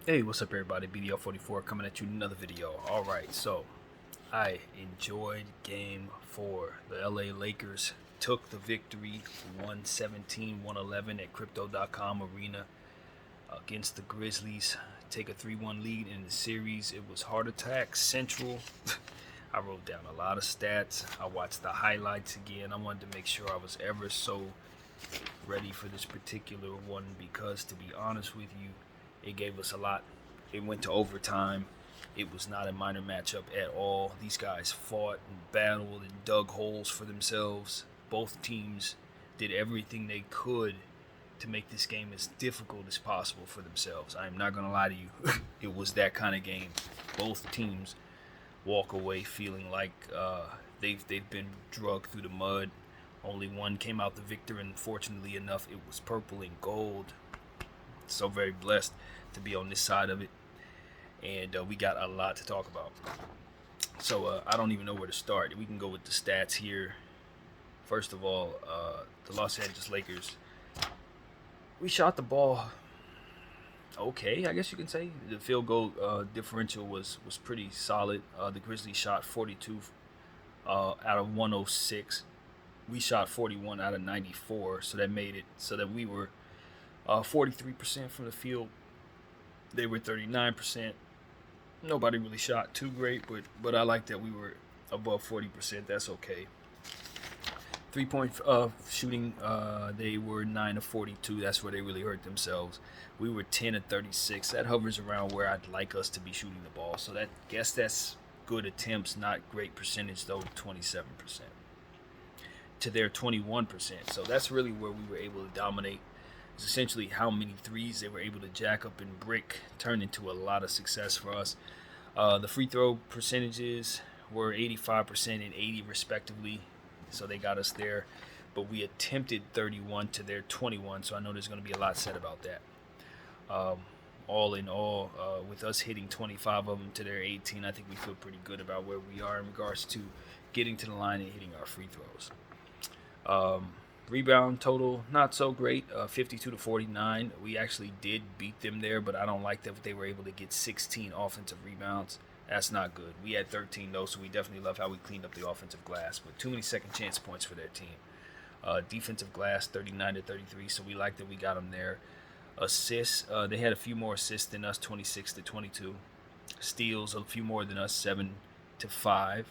Hey, what's up, everybody? BDL44 coming at you with another video. Alright, so I enjoyed game 4. The LA Lakers took the victory 117-111 at Crypto.com Arena against the Grizzlies. Take a 3-1 lead in the series. It was heart attack central. I wrote down a lot of stats. I watched the highlights again. I wanted to make sure I was ever so ready for this particular one because, to be honest with you, it gave us a lot. It went to overtime. It was not a minor matchup at all. These guys fought and battled and dug holes for themselves. Both teams did everything they could to make this game as difficult as possible for themselves. I am not going to lie to you. It was that kind of game. Both teams walk away feeling like they've been drugged through the mud. Only one came out the victor, and fortunately enough, it was purple and gold. So very blessed to be on this side of it, and we got a lot to talk about. So I don't even know where to start. We can go with the stats here. First of all, the Los Angeles Lakers, we shot the ball okay, I guess you can say. The field goal differential was pretty solid. The Grizzlies shot 42 out of 106. We shot 41 out of 94, so that made it so that we were 43% from the field. They were 39%. Nobody really shot too great, but I like that we were above 40%. That's okay. 3-point shooting, they were 9 of 42. That's where they really hurt themselves. We were 10 of 36. That hovers around where I'd like us to be shooting the ball. So that's good attempts, not great percentage though. 27% to their 21%. So that's really where we were able to dominate. It's essentially how many threes they were able to jack up and brick turned into a lot of success for us. The free throw percentages were 85% and 80 respectively, so they got us there. But we attempted 31 to their 21, so I know there's going to be a lot said about that. All in all, with us hitting 25 of them to their 18, I think we feel pretty good about where we are in regards to getting to the line and hitting our free throws. Rebound total, not so great, 52 to 49. We actually did beat them there, but I don't like that they were able to get 16 offensive rebounds. That's not good. We had 13 though, so we definitely love how we cleaned up the offensive glass, but too many second chance points for their team. Defensive glass, 39 to 33, so we like that we got them there. Assists, they had a few more assists than us, 26 to 22. Steals, a few more than us, 7 to 5.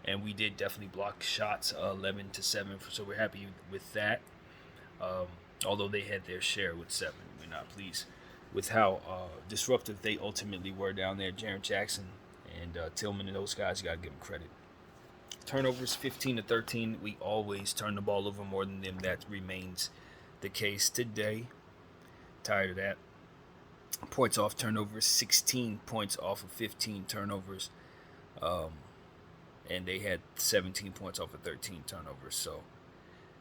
And we did definitely block shots, 11 to 7. So we're happy with that. Although they had their share with 7, we're not pleased with how disruptive they ultimately were down there. Jaren Jackson and Tillman and those guys, you gotta give them credit. Turnovers, 15 to 13. We always turn the ball over more than them. That remains the case today. Tired of that. Points off turnovers, 16 points off of 15 turnovers. And they had 17 points off of 13 turnovers. So,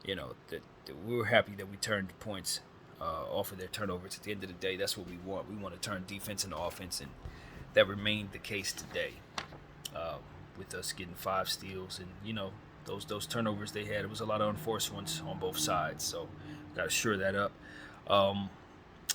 we were happy that we turned points off of their turnovers. At the end of the day, that's what we want. We want to turn defense into offense, and that remained the case today with us getting 5 steals. And, those turnovers they had, it was a lot of unforced ones on both sides. So, got to shore that up.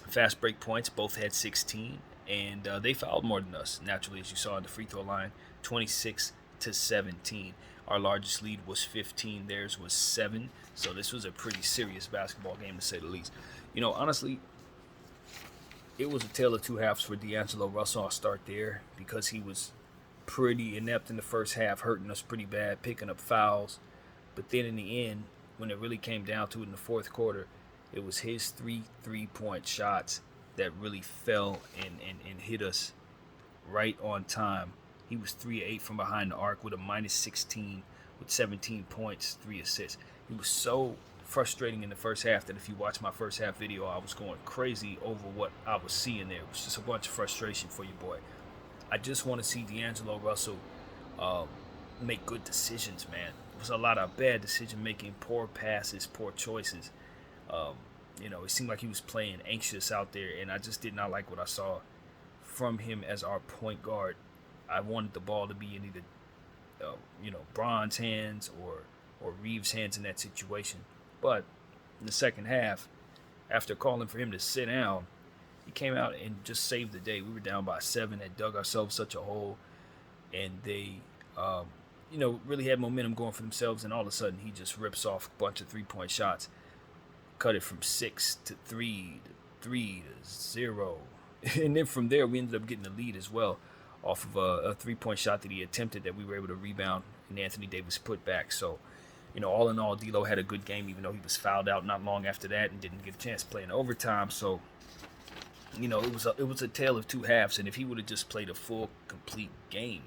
Fast break points, both had 16, and they fouled more than us, naturally, as you saw in the free throw line, 26 to 17. Our largest lead was 15. Theirs was 7. So this was a pretty serious basketball game, to say the least. Honestly, it was a tale of two halves for D'Angelo Russell. I'll start there because he was pretty inept in the first half, hurting us pretty bad, picking up fouls. But then in the end, when it really came down to it in the fourth quarter, it was his 3 3-point shots that really fell and hit us right on time. He was 3-8 from behind the arc with a minus 16 with 17 points, 3 assists. He was so frustrating in the first half that if you watch my first half video, I was going crazy over what I was seeing there. It was just a bunch of frustration for your boy. I just want to see D'Angelo Russell make good decisions, man. It was a lot of bad decision making, poor passes, poor choices. It seemed like he was playing anxious out there, and I just did not like what I saw from him as our point guard. I wanted the ball to be in either, Bron's hands or Reeves' hands in that situation. But in the second half, after calling for him to sit down, he came out and just saved the day. We were down by 7, had dug ourselves such a hole, and they, really had momentum going for themselves. And all of a sudden, he just rips off a bunch of 3-point shots, cut it from 6 to 3 to 3 to 0, and then from there we ended up getting the lead as well off of a 3-point shot that he attempted that we were able to rebound and Anthony Davis put back. So, all in all, D'Lo had a good game, even though he was fouled out not long after that and didn't get a chance to play in overtime. So, it was a tale of two halves, and if he would have just played a full, complete game,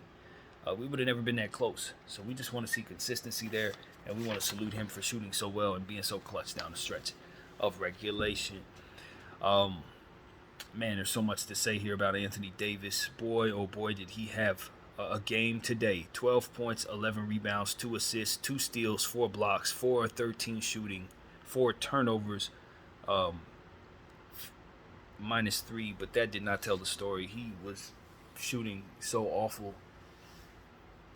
we would have never been that close. So we just want to see consistency there, and we want to salute him for shooting so well and being so clutch down the stretch of regulation. Man, there's so much to say here about Anthony Davis. Boy, oh boy, did he have a game today. 12 points, 11 rebounds, 2 assists, 2 steals, 4 blocks, 4 of 13 shooting, 4 turnovers, -3, but that did not tell the story. He was shooting so awful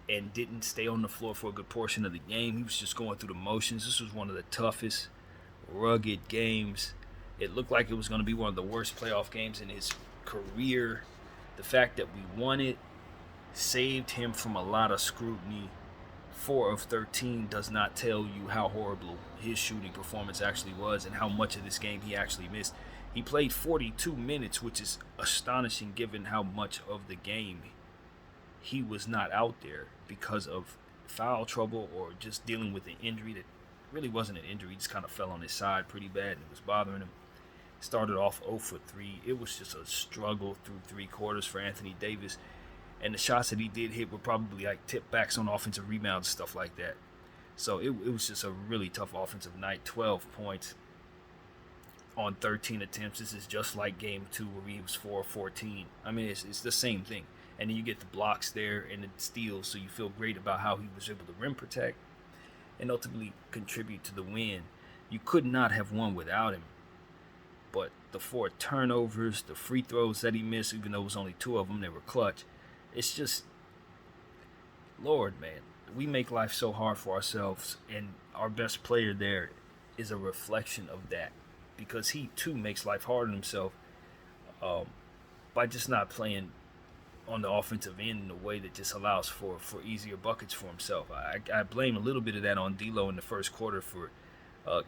and didn't stay on the floor for a good portion of the game. He was just going through the motions. This was one of the toughest, rugged games. It looked like it was going to be one of the worst playoff games in his career. The fact that we won it saved him from a lot of scrutiny. 4 of 13 does not tell you how horrible his shooting performance actually was and how much of this game he actually missed. He played 42 minutes, which is astonishing given how much of the game he was not out there because of foul trouble or just dealing with an injury that really wasn't an injury. He just kind of fell on his side pretty bad and it was bothering him. Started off 0 for 3. It was just a struggle through 3 quarters for Anthony Davis. And the shots that he did hit were probably like tip backs on offensive rebounds, stuff like that. So it was just a really tough offensive night. 12 points on 13 attempts. This is just like game 2 where he was 4 of 14. I mean, it's the same thing. And then you get the blocks there and the steals, so you feel great about how he was able to rim protect and ultimately contribute to the win. You could not have won without him. But the 4 turnovers, the free throws that he missed, even though it was only 2 of them, they were clutch. It's just, Lord, man, we make life so hard for ourselves, and our best player there is a reflection of that because he, too, makes life hard on himself by just not playing on the offensive end in a way that just allows for easier buckets for himself. I blame a little bit of that on D'Lo in the first quarter for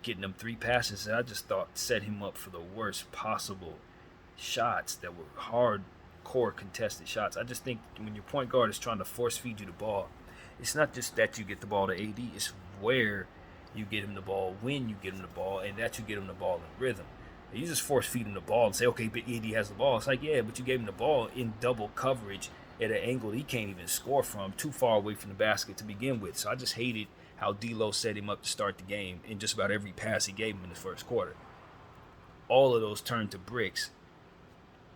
getting them 3 passes that I just thought set him up for the worst possible shots that were hardcore contested shots. I just think when your point guard is trying to force feed you the ball, it's not just that you get the ball to AD, it's where you get him the ball, when you get him the ball, and that you get him the ball in rhythm. You just force feed him the ball and say, okay, but AD has the ball. It's like, yeah, but you gave him the ball in double coverage at an angle he can't even score from, too far away from the basket to begin with. So I just hated how D'Lo set him up to start the game in just about every pass he gave him in the first quarter. All of those turned to bricks.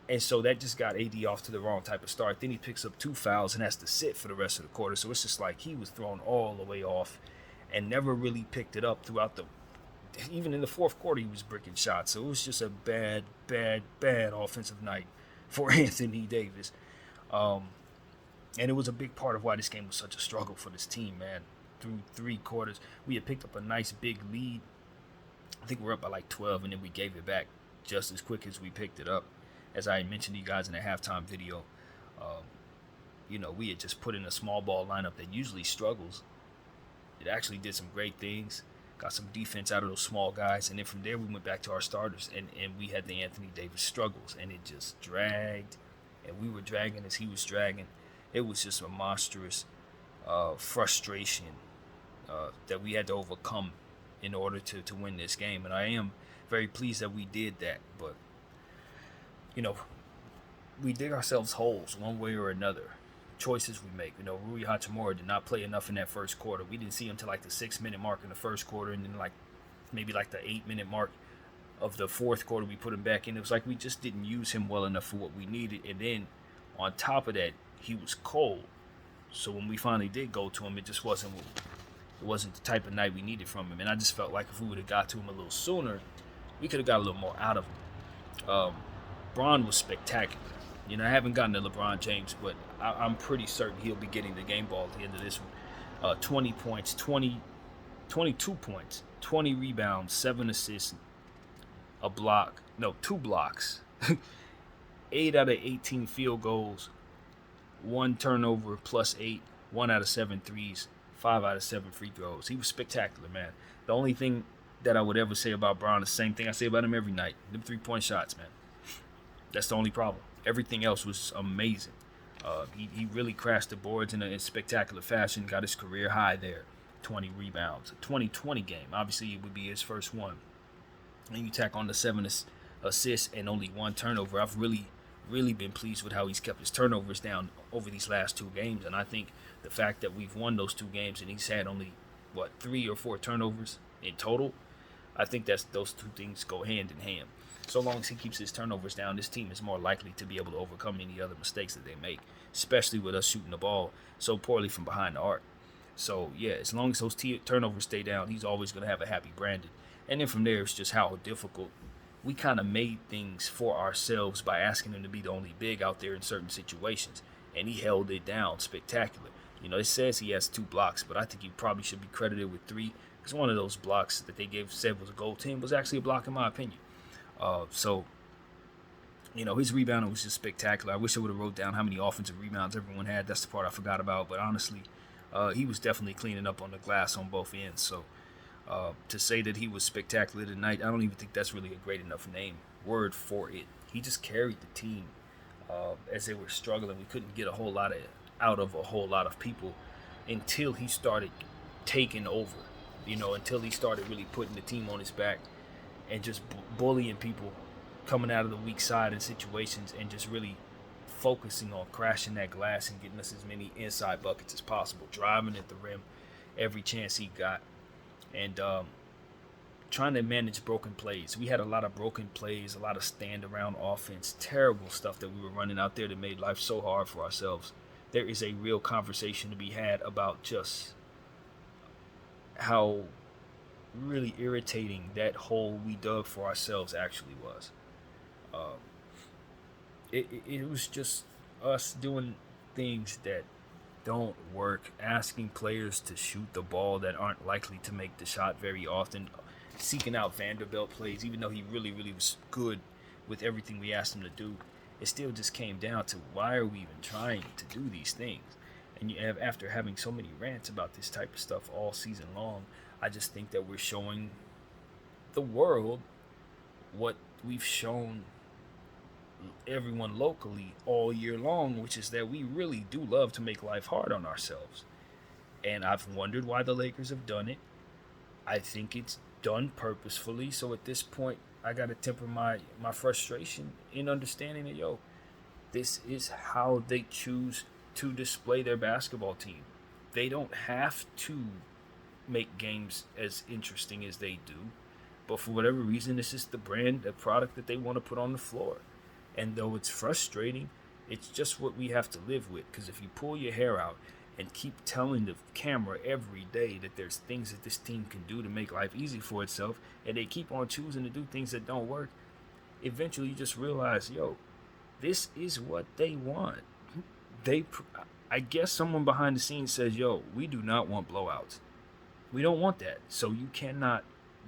And so that just got AD off to the wrong type of start. Then he picks up 2 fouls and has to sit for the rest of the quarter. So it's just like he was thrown all the way off and never really picked it up throughout even in the fourth quarter, he was bricking shots. So it was just a bad offensive night for Anthony Davis. And it was a big part of why this game was such a struggle for this team, man. Through 3 quarters, we had picked up a nice big lead. I think we're up by like 12, and then we gave it back just as quick as we picked it up. As I mentioned to you guys in the halftime video, we had just put in a small ball lineup that usually struggles. It actually did some great things. Got some defense out of those small guys, and then from there we went back to our starters, and we had the Anthony Davis struggles, and it just dragged, and we were dragging as he was dragging. It was just a monstrous frustration that we had to overcome in order to win this game, and I am very pleased that we did that, but, we dig ourselves holes one way or another. Choices we make. Rui Hachimura did not play enough in that first quarter. We didn't see him till like the 6-minute mark in the first quarter, and then maybe the 8-minute mark of the fourth quarter we put him back in. It was like we just didn't use him well enough for what we needed, and then on top of that, he was cold. So when we finally did go to him, it just wasn't the type of night we needed from him, and I just felt like if we would have got to him a little sooner, we could have got a little more out of him. Bron was spectacular. I haven't gotten to LeBron James, but I'm pretty certain he'll be getting the game ball at the end of this one. 20 points, 22 points, 20 rebounds, 7 assists, 2 blocks, 8 out of 18 field goals, 1 turnover plus 8, 1 out of 7 threes, 5 out of 7 free throws. He was spectacular, man. The only thing that I would ever say about Brown is the same thing I say about him every night. Them 3-point shots, man. That's the only problem. Everything else was amazing. He really crashed the boards in a spectacular fashion, got his career high there. 20 rebounds. A 2020 game. Obviously, it would be his first one. And you tack on the 7 assists and only 1 turnover. I've really been pleased with how he's kept his turnovers down over these last 2 games. And I think the fact that we've won those 2 games and he's had only, 3 or 4 turnovers in total, I think that's those 2 things go hand in hand. So long as he keeps his turnovers down, this team is more likely to be able to overcome any other mistakes that they make, especially with us shooting the ball so poorly from behind the arc. So, yeah, as long as those turnovers stay down, he's always going to have a happy Brandon. And then from there, it's just how difficult we kind of made things for ourselves by asking him to be the only big out there in certain situations. And he held it down spectacular. It says he has 2 blocks, but I think he probably should be credited with 3, because one of those blocks that they said was a goal 10 was actually a block in my opinion. His rebounding was just spectacular. I wish I would have wrote down how many offensive rebounds everyone had. That's the part I forgot about. But honestly, he was definitely cleaning up on the glass on both ends. So to say that he was spectacular tonight, I don't even think that's really a great enough word for it. He just carried the team as they were struggling. We couldn't get a whole lot out of a whole lot of people until he started taking over. Until he started really putting the team on his back and just bullying people coming out of the weak side in situations and just really focusing on crashing that glass and getting us as many inside buckets as possible, driving at the rim every chance he got, and trying to manage broken plays. We had a lot of broken plays, a lot of stand-around offense, terrible stuff that we were running out there that made life so hard for ourselves. There is a real conversation to be had about just how really irritating that hole we dug for ourselves actually was. It was just us doing things that don't work, asking players to shoot the ball that aren't likely to make the shot very often, seeking out Vanderbilt plays, even though he really was good with everything we asked him to do. It still just came down to, why are we even trying to do these things? And after having so many rants about this type of stuff all season long, I just think that we're showing the world what we've shown everyone locally all year long, which is that we really do love to make life hard on ourselves. And I've wondered why the Lakers have done it. I think it's done purposefully. So at this point, I got to temper my frustration in understanding that, this is how they choose to display their basketball team. They don't have to make games as interesting as they do, but for whatever reason, this is the product that they want to put on the floor. And though it's frustrating, it's just what we have to live with, because if you pull your hair out and keep telling the camera every day that there's things that this team can do to make life easy for itself, and they keep on choosing to do things that don't work, eventually you just realize, this is what they want. I guess someone behind the scenes says, we do not want blowouts. We don't want that. So you cannot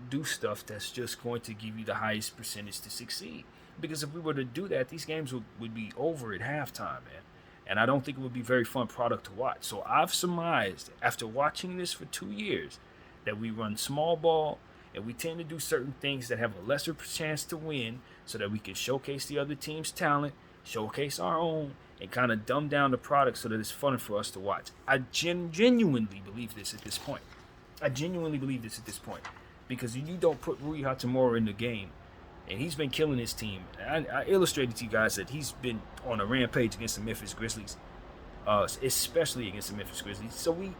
do stuff that's just going to give you the highest percentage to succeed. Because if we were to do that, these games would be over at halftime, man. And I don't think it would be a very fun product to watch. So I've surmised, after watching this for 2 years, that we run small ball and we tend to do certain things that have a lesser chance to win, so that we can showcase the other team's talent, showcase our own, and kind of dumb down the product so that it's fun for us to watch. I genuinely believe this at this point. Because if you don't put Rui Hachimura in the game, and he's been killing his team. I illustrated to you guys that he's been on a rampage against the Memphis Grizzlies, especially against the Memphis Grizzlies. So we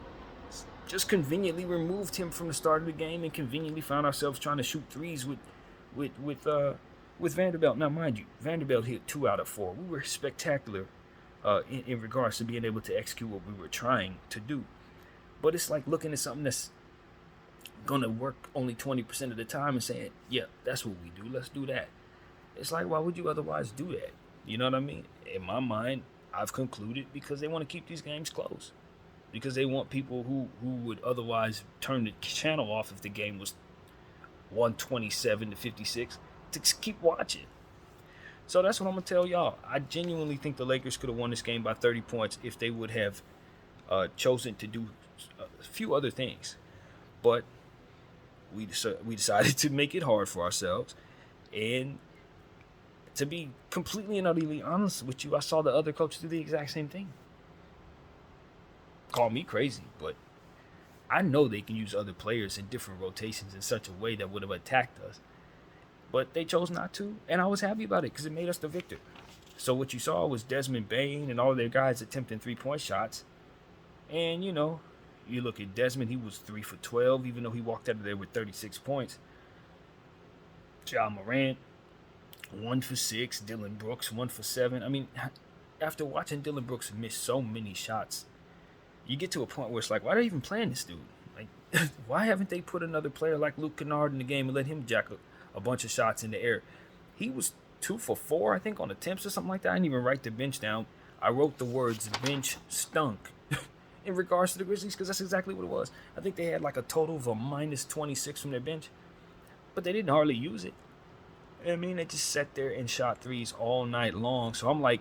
just conveniently removed him from the start of the game and conveniently found ourselves trying to shoot threes with Vanderbilt. Now, mind you, Vanderbilt hit 2 out of 4. We were spectacular in regards to being able to execute what we were trying to do. But it's like looking at something that's going to work only 20% of the time and saying, yeah, that's what we do. Let's do that. It's like, why would you otherwise do that? You know what I mean? In my mind, I've concluded because they want to keep these games close. Because they want people who would otherwise turn the channel off if the game was 127 to 56 to keep watching. So that's what I'm gonna tell y'all. I genuinely think the Lakers could have won this game by 30 points if they would have chosen to do a few other things. But we decided to make it hard for ourselves. And to be completely and utterly honest with you, I saw the other coaches do the exact same thing. Call me crazy, but I know they can use other players in different rotations in such a way that would have attacked us. But they chose not to, and I was happy about it because it made us the victor. So what you saw was Desmond Bane and all their guys attempting 3-point shots. And, you look at Desmond, he was 3 for 12, even though he walked out of there with 36 points. Ja Morant, 1 for 6. Dillon Brooks, 1 for 7. I mean, after watching Dillon Brooks miss so many shots, you get to a point where it's like, why are they even playing this dude? Like, why haven't they put another player like Luke Kennard in the game and let him jack a bunch of shots in the air? He was 2 for 4, I think, on attempts or something like that. I didn't even write the bench down. I wrote the words bench stunk in regards to the Grizzlies because that's exactly what it was. I think they had like a total of a minus 26 from their bench, but they didn't hardly use it. I mean, they just sat there and shot threes all night long. So I'm like,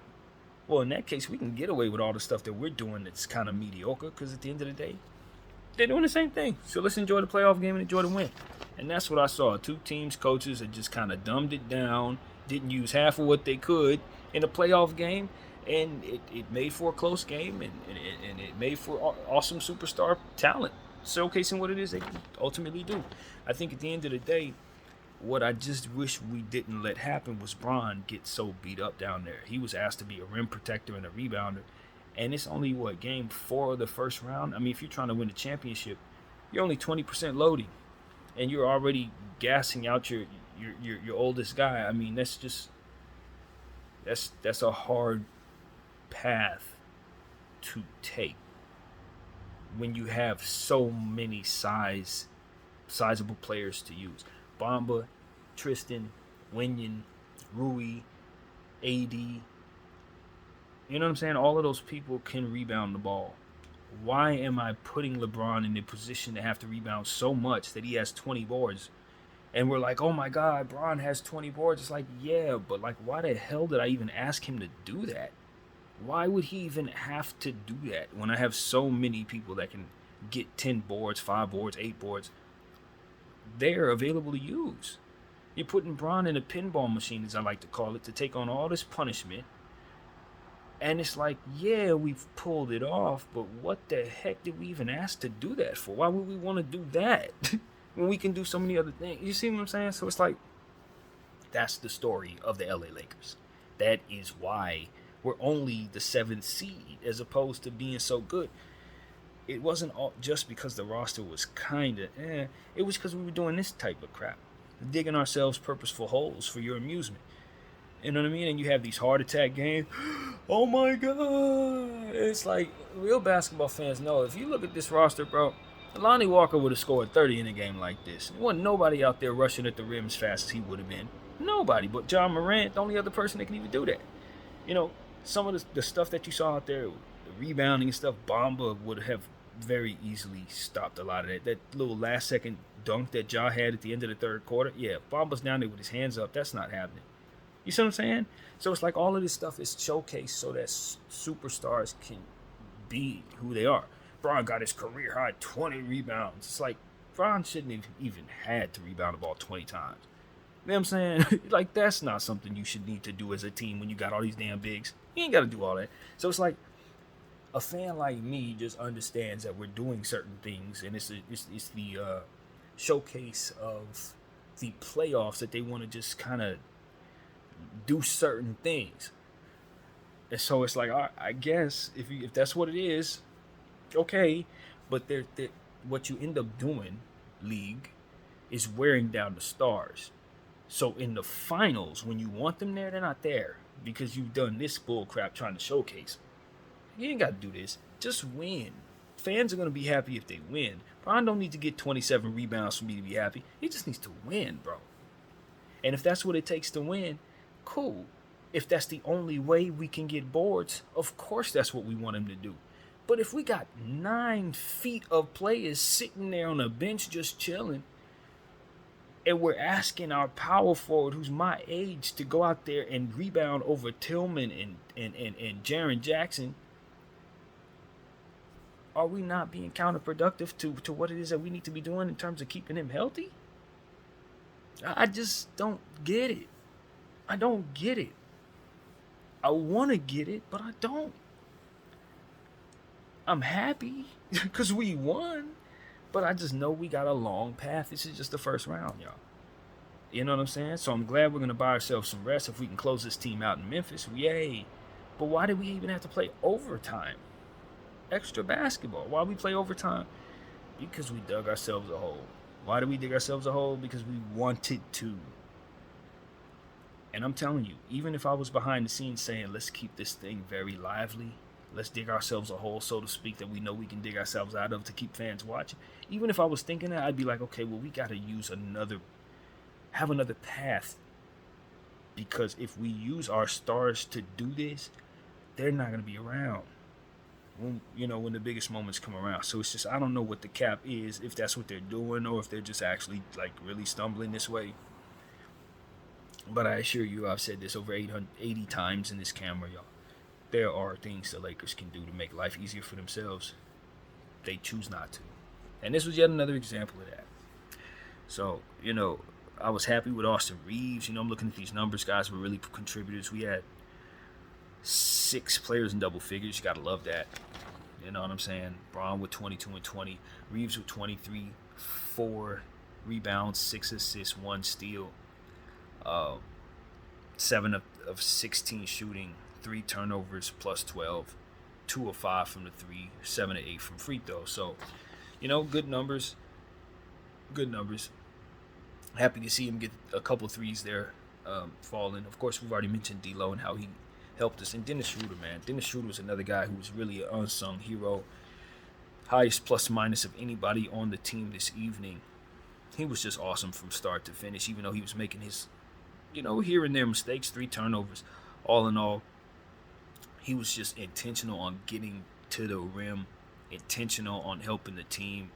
well, in that case, we can get away with all the stuff that we're doing that's kind of mediocre because at the end of the day, they're doing the same thing. So let's enjoy the playoff game and enjoy the win. And that's what I saw. Two teams, coaches that just kind of dumbed it down, didn't use half of what they could in a playoff game. And it made for a close game, and it made for awesome superstar talent, showcasing what it is they can ultimately do. I think at the end of the day, what I just wish we didn't let happen was Bron get so beat up down there. He was asked to be a rim protector and a rebounder, and it's only, game 4 of the first round? I mean, if you're trying to win a championship, you're only 20% loading, and you're already gassing out your oldest guy. I mean, that's a hard path to take when you have so many sizable players to use. Bamba, Tristan, Wenyen, Rui, AD. You know what I'm saying? All of those people can rebound the ball. Why am I putting LeBron in the position to have to rebound so much that he has 20 boards? And we're like, oh my God, Bron has 20 boards. It's like, yeah, but like, why the hell did I even ask him to do that? Why would he even have to do that when I have so many people that can get 10 boards, 5 boards, 8 boards? They're available to use. You're putting Bron in a pinball machine, as I like to call it, to take on all this punishment. And it's like, yeah, we've pulled it off, but what the heck did we even ask to do that for? Why would we want to do that when we can do so many other things? You see what I'm saying? So it's like, that's the story of the LA Lakers. That is why we're only the 7th seed as opposed to being so good. It wasn't all just because the roster was kind of It was because we were doing this type of crap. Digging ourselves purposeful holes for your amusement. You know what I mean? And you have these heart attack games. Oh my God. It's like, real basketball fans know, if you look at this roster, bro, Lonnie Walker would have scored 30 in a game like this. There wasn't nobody out there rushing at the rim as fast as he would have been. Nobody but Ja Morant, the only other person that can even do that. Some of the stuff that you saw out there, the rebounding and stuff, Bamba would have very easily stopped a lot of that. That little last second dunk that Ja had at the end of the third quarter, yeah, Bamba's down there with his hands up. That's not happening. You see what I'm saying? So it's like all of this stuff is showcased so that superstars can be who they are. Bron got his career high 20 rebounds. It's like Bron shouldn't have even had to rebound the ball 20 times. You know what I'm saying? Like, that's not something you should need to do as a team when you got all these damn bigs. You ain't got to do all that. So it's like, a fan like me just understands that we're doing certain things, and it's the showcase of the playoffs that they want to just kind of do certain things. And so it's like, I guess if that's what it is, okay. But what you end up doing, league, is wearing down the stars. So in the finals, when you want them there, they're not there because you've done this bull crap trying to showcase. You ain't got to do this. Just win. Fans are going to be happy if they win. Bron don't need to get 27 rebounds for me to be happy. He just needs to win, bro. And if that's what it takes to win, cool. If that's the only way we can get boards, of course that's what we want him to do. But if we got 9 feet of players sitting there on a bench just chilling, And we're asking our power forward, who's my age, to go out there and rebound over Tillman and Jaren Jackson. Are we not being counterproductive to what it is that we need to be doing in terms of keeping him healthy? I just don't get it. I don't get it. I want to get it, but I don't. I'm happy because we won, but I just know we got a long path. This is just the first round, y'all. You know what I'm saying? So I'm glad we're going to buy ourselves some rest. If we can close this team out in Memphis, yay. But why did we even have to play overtime? Extra basketball. Why we play overtime? Because we dug ourselves a hole. Why did we dig ourselves a hole? Because we wanted to. And I'm telling you, even if I was behind the scenes saying, let's keep this thing very lively, let's dig ourselves a hole, so to speak, that we know we can dig ourselves out of to keep fans watching. Even if I was thinking that, I'd be like, okay, well, we got to have another path. Because if we use our stars to do this, they're not going to be around when the biggest moments come around. So it's just, I don't know what the cap is, if that's what they're doing or if they're just actually like really stumbling this way. But I assure you, I've said this over 880 times in this camera, y'all. There are things the Lakers can do to make life easier for themselves. They choose not to. And this was yet another example of that. So, I was happy with Austin Reeves. I'm looking at these numbers. Guys were really contributors. We had 6 players in double figures. You got to love that. You know what I'm saying? Braun with 22 and 20. Reeves with 23, 4 rebounds, 6 assists, 1 steal. 7 of 16 shooting, 3 turnovers plus 12, 2 of 5 from the 3, 7 of 8 from free throws. So, good numbers. Good numbers. Happy to see him get a couple threes there falling. Of course, we've already mentioned D'Lo and how he helped us. And Dennis Schroeder, man. Dennis Schroeder was another guy who was really an unsung hero. Highest plus minus of anybody on the team this evening. He was just awesome from start to finish, even though he was making his, here and there mistakes, 3 turnovers. All in all, he was just intentional on getting to the rim, intentional on helping the team,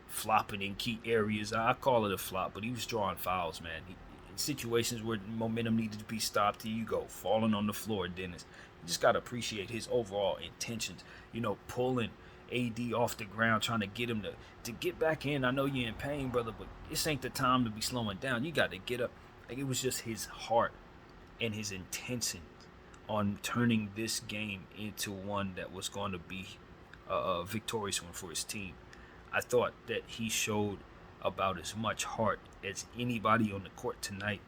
flopping in key areas. I call it a flop, but he was drawing fouls, man. In situations where momentum needed to be stopped, here you go, falling on the floor, Dennis. You just got to appreciate his overall intentions, pulling AD off the ground, trying to get him to get back in. I know you're in pain, brother, but this ain't the time to be slowing down. You got to get up. Like, it was just his heart and his intention on turning this game into one that was going to be a victorious one for his team. I thought that he showed about as much heart as anybody on the court tonight,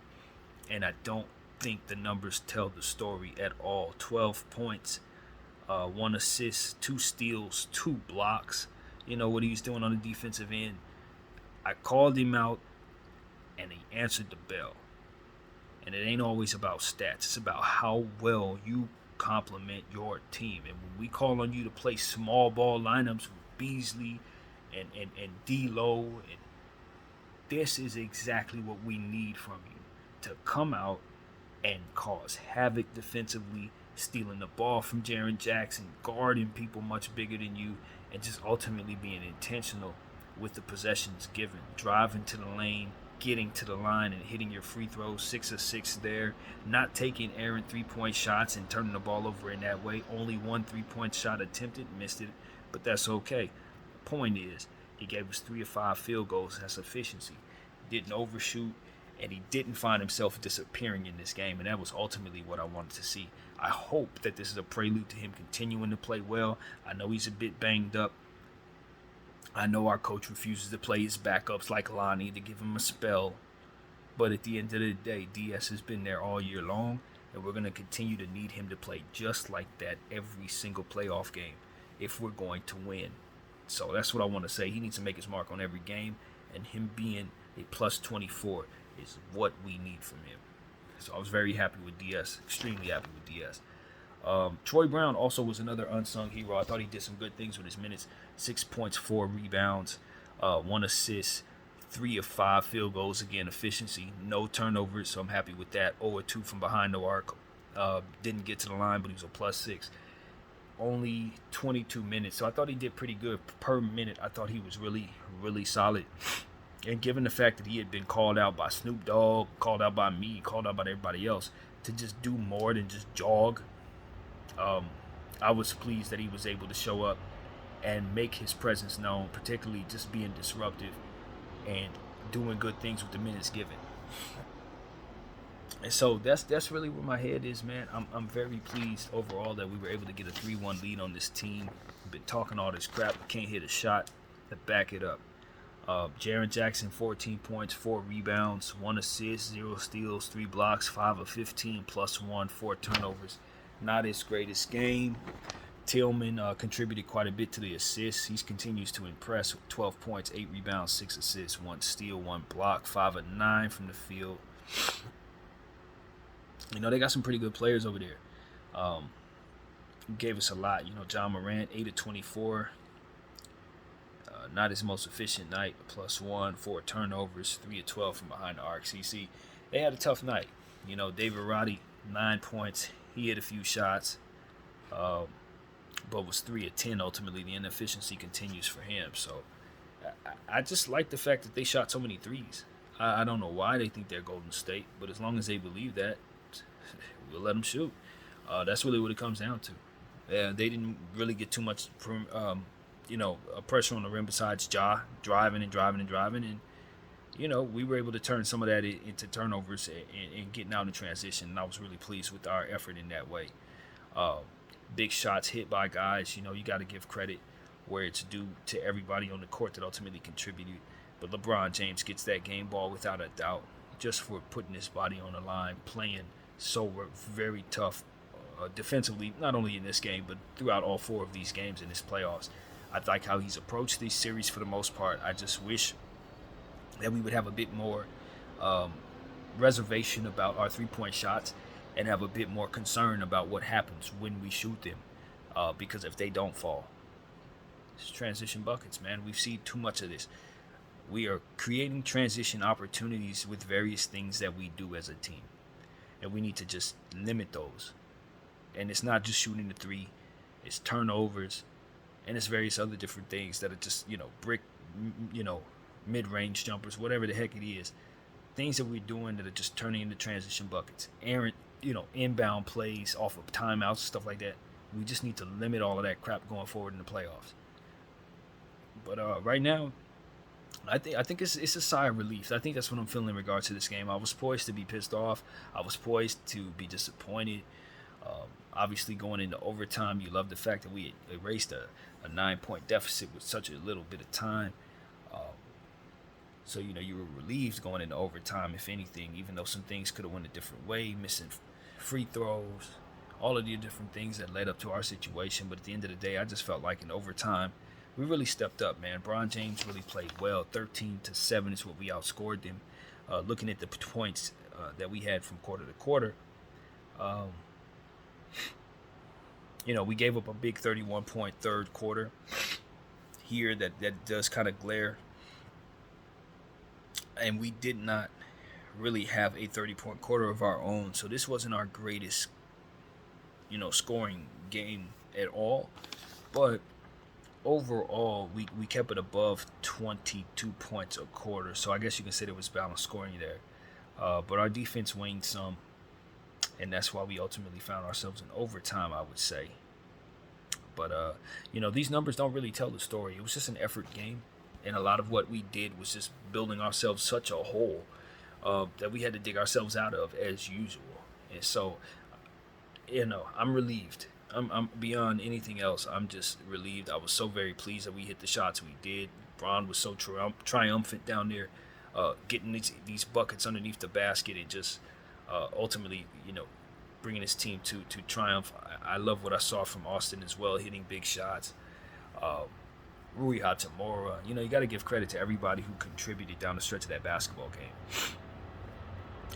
and I don't think the numbers tell the story at all. 12 points, 1 assist, 2 steals, 2 blocks. What he was doing on the defensive end. I called him out, and he answered the bell. And it ain't always about stats. It's about how well you complement your team. And when we call on you to play small ball lineups with Beasley and D'Lo, and this is exactly what we need from you, to come out and cause havoc defensively, stealing the ball from Jaren Jackson, guarding people much bigger than you, and just ultimately being intentional with the possessions given, driving to the lane, getting to the line and hitting your free throws, 6 of 6 there, not taking errant 3-point shots and turning the ball over in that way. Only 1 3-point shot attempted, missed it, but that's okay. The point is, he gave us 3 of 5 field goals. That's efficiency. Didn't overshoot, and he didn't find himself disappearing in this game, and that was ultimately what I wanted to see. I hope that this is a prelude to him continuing to play well. I know he's a bit banged up. I know our coach refuses to play his backups like Lonnie to give him a spell. But at the end of the day, DS has been there all year long, and we're going to continue to need him to play just like that every single playoff game if we're going to win. So that's what I want to say. He needs to make his mark on every game, and him being a plus 24 is what we need from him. So I was very happy with DS, extremely happy with DS. Troy Brown also was another unsung hero. I thought he did some good things with his minutes. 6 points, 4 rebounds, 1 assist, 3 of 5 field goals. Again, efficiency, no turnovers, so I'm happy with that. 0 of 2 from behind the arc. Didn't get to the line, but he was a plus 6. Only 22 minutes, so I thought he did pretty good per minute. I thought he was really, really solid. And given the fact that he had been called out by Snoop Dogg, called out by me, called out by everybody else, to just do more than just jog, I was pleased that he was able to show up and make his presence known, particularly just being disruptive and doing good things with the minutes given. And so that's really where my head is, man. I'm very pleased overall that we were able to get a 3-1 lead on this team. We've been talking all this crap, but can't hit a shot to back it up. Jaren Jackson, 14 points, 4 rebounds, 1 assist, 0 steals, 3 blocks, 5 of 15, +1, 4 turnovers. Not his greatest game. Tillman contributed quite a bit to the assists. He continues to impress with 12 points, 8 rebounds, 6 assists, 1 steal, 1 block, 5 of 9 from the field. They got some pretty good players over there. Gave us a lot. John Morant, 8 of 24. Not his most efficient night, +1, 4 turnovers, 3 of 12 from behind the arc. CC, they had a tough night. David Roddy, 9 points. He hit a few shots, but was 3 of 10 ultimately. The inefficiency continues for him. So I just like the fact that they shot so many threes. I don't know why they think they're Golden State, but as long as they believe that, we'll let them shoot. That's really what it comes down to. They didn't really get too much pressure on the rim besides Ja driving. And, we were able to turn some of that into turnovers and getting out in transition. And I was really pleased with our effort in that way. Big shots hit by guys. You got to give credit where it's due to everybody on the court that ultimately contributed. But LeBron James gets that game ball without a doubt, just for putting his body on the line, playing so very tough defensively, not only in this game, but throughout all 4 of these games in this playoffs. I like how he's approached these series for the most part. I just wish that we would have a bit more reservation about our 3-point shots and have a bit more concern about what happens when we shoot them, because if they don't fall, it's transition buckets, man. We've seen too much of this. We are creating transition opportunities with various things that we do as a team, and we need to just limit those. And it's not just shooting the 3, it's turnovers, and it's various other different things that are just, brick, mid-range jumpers, whatever the heck it is. Things that we're doing that are just turning into transition buckets. Errant, inbound plays off of timeouts, stuff like that. We just need to limit all of that crap going forward in the playoffs. But right now, I think it's a sigh of relief. I think that's what I'm feeling in regards to this game. I was poised to be pissed off. I was poised to be disappointed. Obviously, going into overtime, you love the fact that we erased a 9-point deficit with such a little bit of time. So, you were relieved going into overtime, if anything, even though some things could have went a different way, missing free throws, all of the different things that led up to our situation. But at the end of the day, I just felt like in overtime, we really stepped up, man. LeBron James really played well. 13-7 is what we outscored them. Looking at the points that we had from quarter to quarter, we gave up a big 31-point third quarter here that does kind of glare. And we did not really have a 30-point quarter of our own. So this wasn't our greatest, scoring game at all. But overall, we kept it above 22 points a quarter. So I guess you can say there was balanced scoring there. But our defense waned some. And that's why we ultimately found ourselves in overtime, I would say. But, these numbers don't really tell the story. It was just an effort game. And a lot of what we did was just building ourselves such a hole that we had to dig ourselves out of as usual. And so, I'm relieved. I'm beyond anything else. I'm just relieved. I was so very pleased that we hit the shots we did. Bron was so triumphant down there, getting these buckets underneath the basket and just ultimately, bringing his team to triumph. I love what I saw from Austin as well, hitting big shots. Rui Hachimura, you got to give credit to everybody who contributed down the stretch of that basketball game.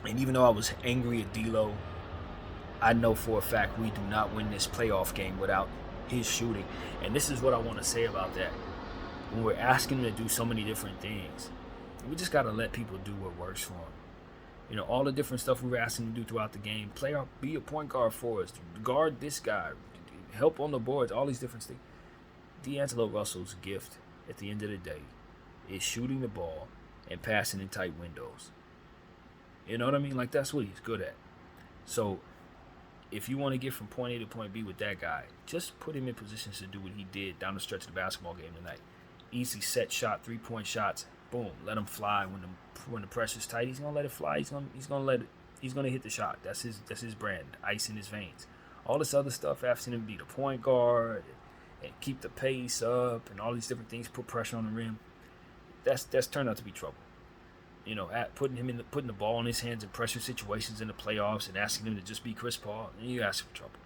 And even though I was angry at D'Lo, I know for a fact we do not win this playoff game without his shooting. And this is what I want to say about that. When we're asking him to do so many different things, we just got to let people do what works for them. All the different stuff we were asking him to do throughout the game. Be a point guard for us. Guard this guy. Help on the boards. All these different things. D'Angelo Russell's gift at the end of the day is shooting the ball and passing in tight windows. You know what I mean? Like, that's what he's good at. So if you want to get from point A to point B with that guy, just put him in positions to do what he did down the stretch of the basketball game tonight. Easy set shot, 3-point shots, boom, let him fly. When the pressure's tight, he's gonna let it fly. He's gonna hit the shot. That's his brand, ice in his veins. All this other stuff, asking him to be the point guard and keep the pace up and all these different things, put pressure on the rim. That's turned out to be trouble. You know, putting the ball in his hands in pressure situations in the playoffs and asking him to just be Chris Paul, then you ask for trouble.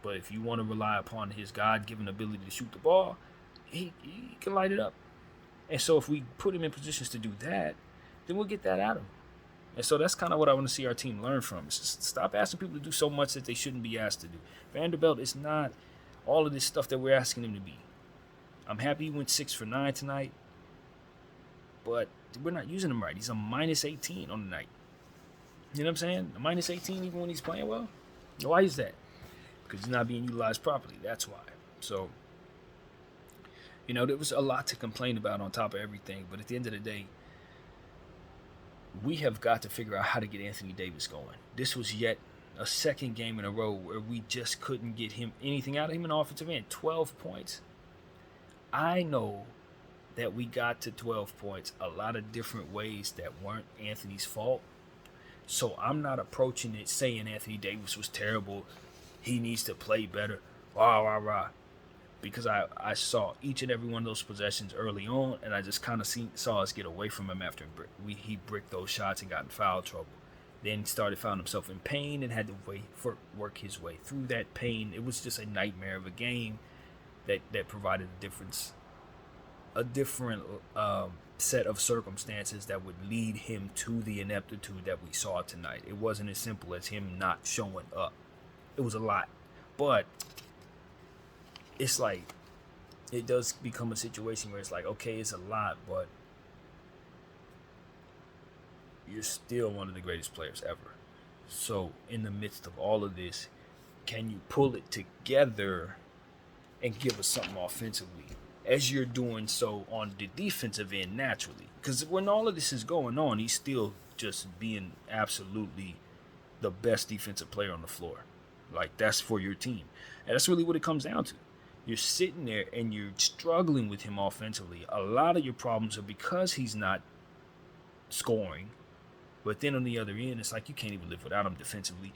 But if you want to rely upon his God-given ability to shoot the ball, he can light it up. And so if we put him in positions to do that, then we'll get that out of him. And so that's kind of what I want to see our team learn from. It's just stop asking people to do so much that they shouldn't be asked to do. Vanderbilt is not all of this stuff that we're asking him to be. I'm happy he went 6 for 9 tonight, but we're not using him right. He's a minus 18 on the night. You know what I'm saying? A minus 18 even when he's playing well? Why is that? Because he's not being utilized properly. That's why. So, you know, there was a lot to complain about on top of everything. But at the end of the day, we have got to figure out how to get Anthony Davis going. This was yet a second game in a row where we just couldn't get him anything out of him in offensive end. 12 points. I know that we got to 12 points a lot of different ways that weren't Anthony's fault. So I'm not approaching it saying Anthony Davis was terrible. He needs to play better. Rah, rah, rah. Because I saw each and every one of those possessions early on, and I just kind of saw us get away from him after he bricked those shots and got in foul trouble. Then found himself in pain and had to work his way through that pain. It was just a nightmare of a game that provided a different set of circumstances that would lead him to the ineptitude that we saw tonight. It wasn't as simple as him not showing up. It was a lot. But it's like, it does become a situation where it's like, okay, it's a lot, but you're still one of the greatest players ever. So in the midst of all of this, can you pull it together and give us something offensively, as you're doing so on the defensive end naturally? Because when all of this is going on, he's still just being absolutely the best defensive player on the floor. Like, that's for your team. And that's really what it comes down to. You're sitting there and you're struggling with him offensively. A lot of your problems are because he's not scoring. But then on the other end, it's like you can't even live without him defensively.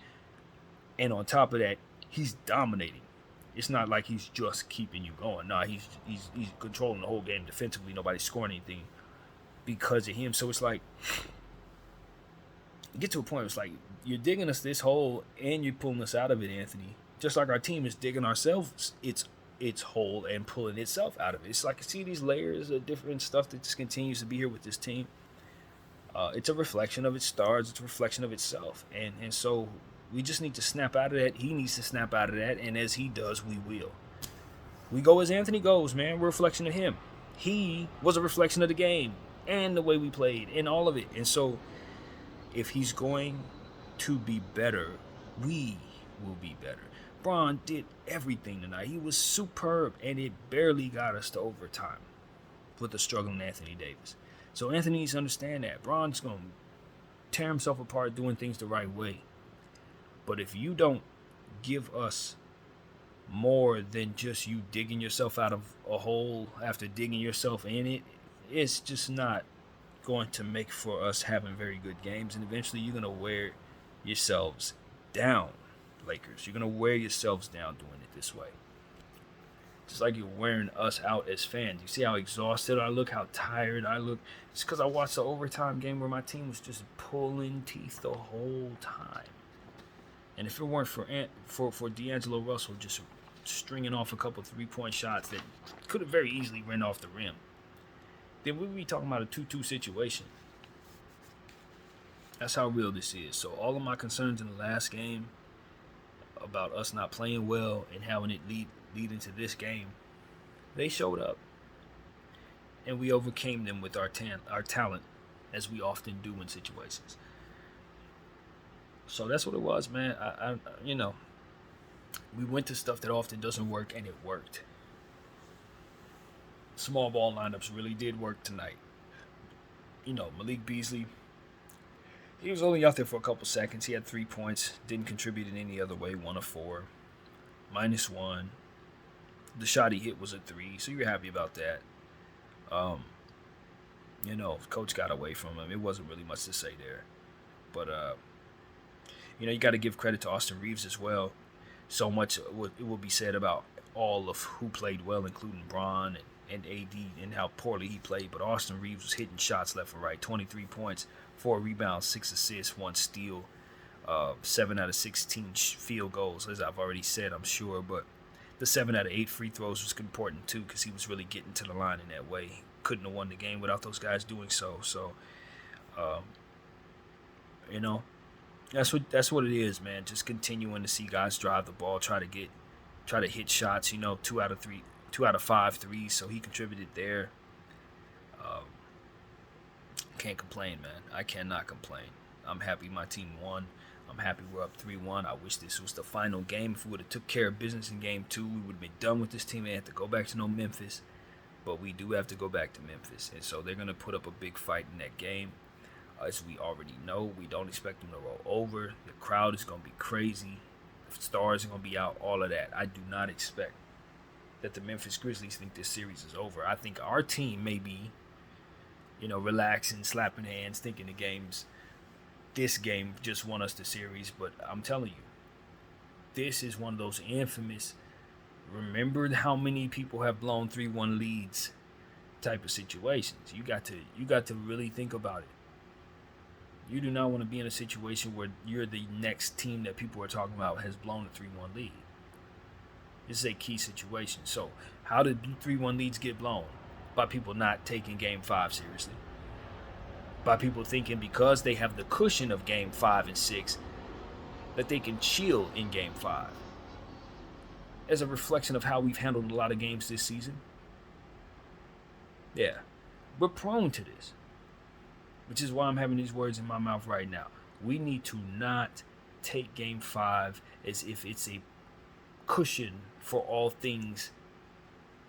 And on top of that, he's dominating. It's not like he's just keeping you going. No, he's controlling the whole game defensively. Nobody's scoring anything because of him. So it's like, you get to a point where it's like, you're digging us this hole and you're pulling us out of it, Anthony. Just like our team is digging ourselves its hole and pulling itself out of it. It's like, see these layers of different stuff that just continues to be here with this team. It's a reflection of its stars. It's a reflection of itself. And so we just need to snap out of that. He needs to snap out of that. And as he does, we will. We go as Anthony goes, man. We're a reflection of him. He was a reflection of the game and the way we played and all of it. And so if he's going to be better, we will be better. Bron did everything tonight. He was superb, and it barely got us to overtime with the struggling Anthony Davis. So Anthony needs to understand that. Bron's going to tear himself apart doing things the right way. But if you don't give us more than just you digging yourself out of a hole after digging yourself in it, it's just not going to make for us having very good games. And eventually you're going to wear yourselves down, Lakers. You're going to wear yourselves down doing it this way. Just like you're wearing us out as fans. You see how exhausted I look, how tired I look? It's because I watched the overtime game where my team was just pulling teeth the whole time. And if it weren't for D'Angelo Russell just stringing off a couple 3-point shots that could have very easily ran off the rim, then we'd be talking about a 2-2 situation. That's how real this is. So all of my concerns in the last game about us not playing well and having it lead into this game, they showed up. And we overcame them with our talent, as we often do in situations. So that's what it was, man. I we went to stuff that often doesn't work, and it worked. Small ball lineups really did work tonight. Malik Beasley, he was only out there for a couple seconds. He had 3 points, didn't contribute in any other way. 1 of 4, -1. The shot he hit was a 3, so you're happy about that. Coach got away from him. It wasn't really much to say there. But, you got to give credit to Austin Reeves as well. So much it will be said about all of who played well, including Bron and AD, and how poorly he played. But Austin Reeves was hitting shots left and right. 23 points, 4 rebounds, 6 assists, 1 steal, 7 out of 16 field goals, as I've already said, I'm sure. But the 7 out of 8 free throws was important, too, because he was really getting to the line in that way. Couldn't have won the game without those guys doing so. So, that's what it is, man. Just continuing to see guys drive the ball, try to hit shots. 2 out of 5 threes. So he contributed there. Can't complain, man. I cannot complain. I'm happy my team won. I'm happy we're up 3-1. I wish this was the final game. If we would have took care of business in game 2, we would have been done with this team. They had to go back to Memphis. But we do have to go back to Memphis. And so they're going to put up a big fight in that game. As we already know, we don't expect them to roll over. The crowd is going to be crazy. The stars are going to be out, all of that. I do not expect that the Memphis Grizzlies think this series is over. I think our team may be, relaxing, slapping hands, thinking this game just won us the series. But I'm telling you, this is one of those infamous, remember how many people have blown 3-1 leads type of situations. You got to really think about it. You do not want to be in a situation where you're the next team that people are talking about has blown a 3-1 lead. This is a key situation. So, how did 3-1 leads get blown? By people not taking Game 5 seriously. By people thinking because they have the cushion of Game 5 and 6 that they can chill in Game 5. As a reflection of how we've handled a lot of games this season. Yeah, we're prone to this. Which is why I'm having these words in my mouth right now. We need to not take Game 5 as if it's a cushion for all things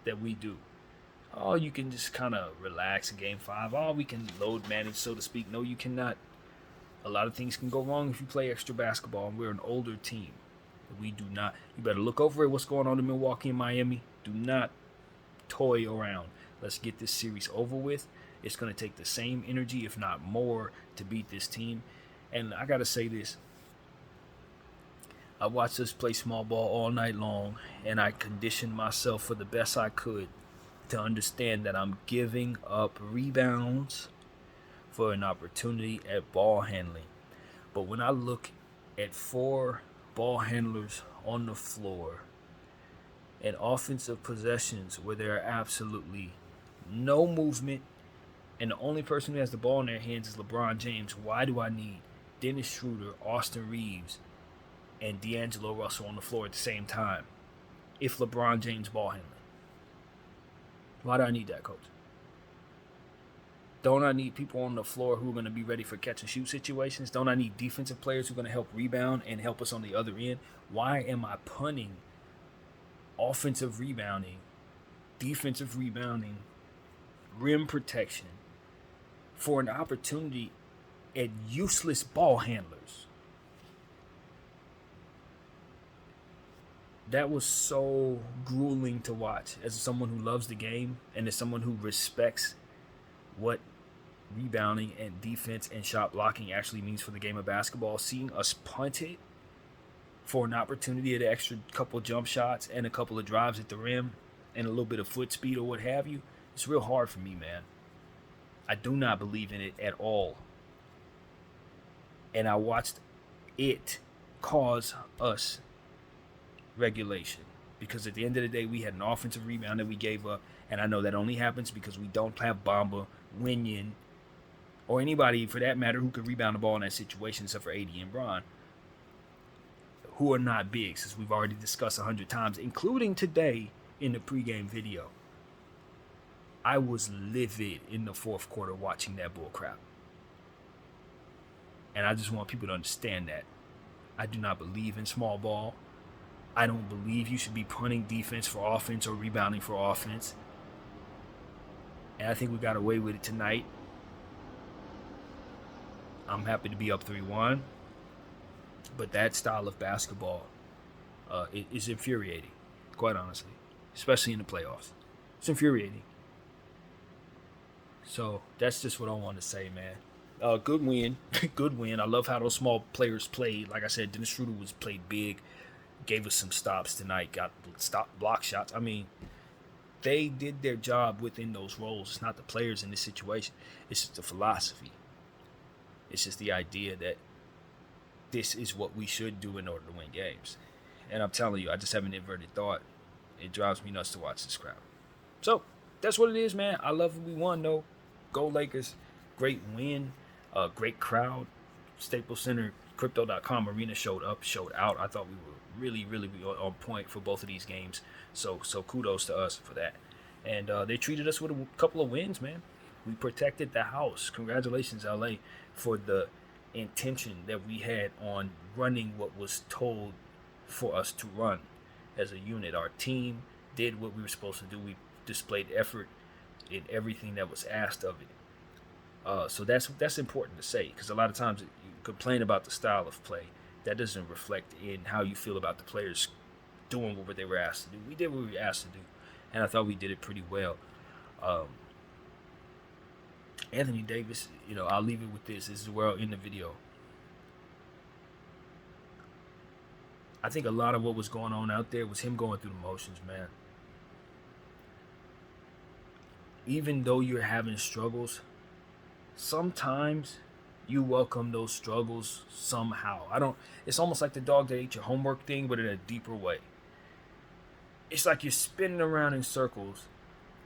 that we do. Oh, you can just kind of relax in Game 5. Oh, we can load manage, so to speak. No, you cannot. A lot of things can go wrong if you play extra basketball, and we're an older team. We do not. You better look over at what's going on in Milwaukee and Miami. Do not toy around. Let's get this series over with. It's going to take the same energy, if not more, to beat this team. And I got to say this. I watched us play small ball all night long, and I conditioned myself for the best I could to understand that I'm giving up rebounds for an opportunity at ball handling. But when I look at 4 ball handlers on the floor and offensive possessions where there are absolutely no movement, and the only person who has the ball in their hands is LeBron James, why do I need Dennis Schroeder, Austin Reeves, and D'Angelo Russell on the floor at the same time if LeBron James ball handling? Why do I need that, coach? Don't I need people on the floor who are going to be ready for catch and shoot situations? Don't I need defensive players who are going to help rebound and help us on the other end? Why am I punting offensive rebounding, defensive rebounding, rim protection for an opportunity at useless ball handlers? That was so grueling to watch as someone who loves the game and as someone who respects what rebounding and defense and shot blocking actually means for the game of basketball. Seeing us punt it for an opportunity at an extra couple jump shots and a couple of drives at the rim and a little bit of foot speed or what have you, it's real hard for me, man. I do not believe in it at all. And I watched it cause us regulation, because at the end of the day we had an offensive rebound that we gave up, and I know that only happens because we don't have Bamba, Winyon, or anybody for that matter who could rebound the ball in that situation except for AD and Bron, who are not bigs, as we've already discussed 100 times, including today in the pregame video. I was livid in the fourth quarter watching that bull crap. And I just want people to understand that. I do not believe in small ball. I don't believe you should be punting defense for offense or rebounding for offense. And I think we got away with it tonight. I'm happy to be up 3-1. But that style of basketball is infuriating, quite honestly, especially in the playoffs. It's infuriating. So that's just what I want to say, man. Good win, good win. I love how those small players played. Like I said, Dennis Schroeder was played big, gave us some stops tonight, got stop block shots. I mean, they did their job within those roles. It's not the players in this situation. It's just the philosophy. It's just the idea that this is what we should do in order to win games. And I'm telling you, I just have an inverted thought. It drives me nuts to watch this crowd. So that's what it is, man. I love what we won, though. Go Lakers. Great win. Great crowd. Staples Center, Crypto.com arena showed up, showed out. I thought we were really, really on point for both of these games. So kudos to us for that. And they treated us with a couple of wins, man. We protected the house. Congratulations, LA, for the intention that we had on running what was told for us to run as a unit. Our team did what we were supposed to do. We displayed effort in everything that was asked of it. So that's important to say, because a lot of times you complain about the style of play. That doesn't reflect in how you feel about the players doing what they were asked to do. We did what we were asked to do, and I thought we did it pretty well. Anthony Davis, I'll leave it with this. This is where I'll end the video. I think a lot of what was going on out there was him going through the motions, man. Even though you're having struggles, sometimes you welcome those struggles somehow. It's almost like the dog that ate your homework thing, but in a deeper way. It's like you're spinning around in circles,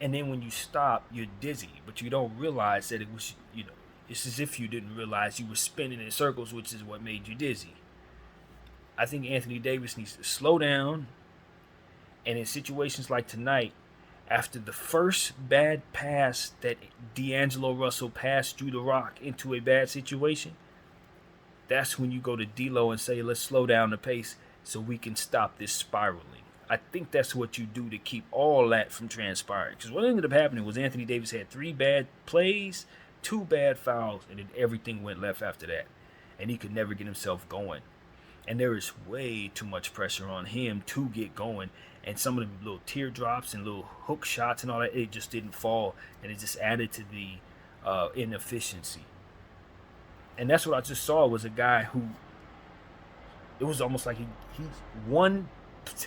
and then when you stop, you're dizzy, but you don't realize that it was, it's as if you didn't realize you were spinning in circles, which is what made you dizzy. I think Anthony Davis needs to slow down, and in situations like tonight, after the first bad pass that D'Angelo Russell passed Drew the Rock into a bad situation, that's when you go to D'Lo and say, let's slow down the pace so we can stop this spiraling. I think that's what you do to keep all that from transpiring. Because what ended up happening was Anthony Davis had 3 bad plays, 2 bad fouls, and then everything went left after that. And he could never get himself going. And there is way too much pressure on him to get going. And some of the little teardrops and little hook shots and all that, it just didn't fall. And it just added to the inefficiency. And that's what I just saw, was a guy who, it was almost like he one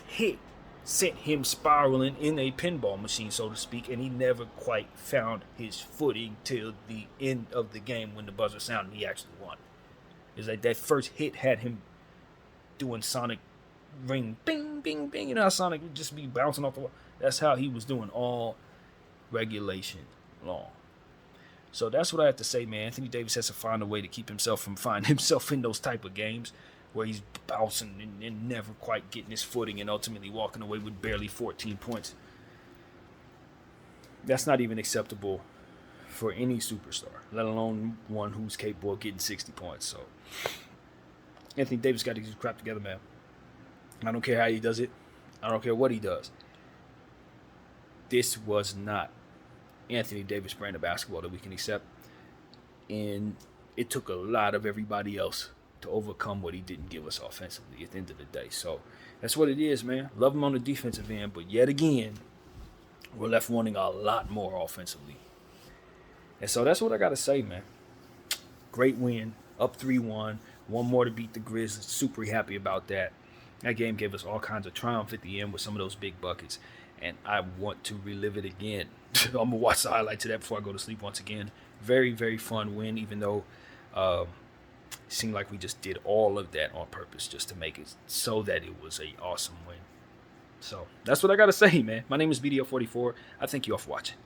hit sent him spiraling in a pinball machine, so to speak, and he never quite found his footing till the end of the game when the buzzer sounded and he actually won. It's like that first hit had him doing Sonic ring, bing, bing, bing. How Sonic would just be bouncing off the wall. That's how he was doing all regulation long. So that's what I have to say, man. Anthony Davis has to find a way to keep himself from finding himself in those type of games where he's bouncing and never quite getting his footing and ultimately walking away with barely 14 points. That's not even acceptable for any superstar, let alone one who's capable of getting 60 points. So Anthony Davis got to get his crap together, man. I don't care how he does it. I don't care what he does. This was not Anthony Davis brand of basketball that we can accept. And it took a lot of everybody else to overcome what he didn't give us offensively at the end of the day. So that's what it is, man. Love him on the defensive end, but yet again, we're left wanting a lot more offensively. And so that's what I got to say, man. Great win, up 3-1. One more to beat the Grizzlies. Super happy about that. That game gave us all kinds of triumph at the end with some of those big buckets. And I want to relive it again. I'm going to watch the highlights of that before I go to sleep once again. Very, very fun win, even though it seemed like we just did all of that on purpose just to make it so that it was a awesome win. So that's what I got to say, man. My name is BDO44. I thank you all for watching.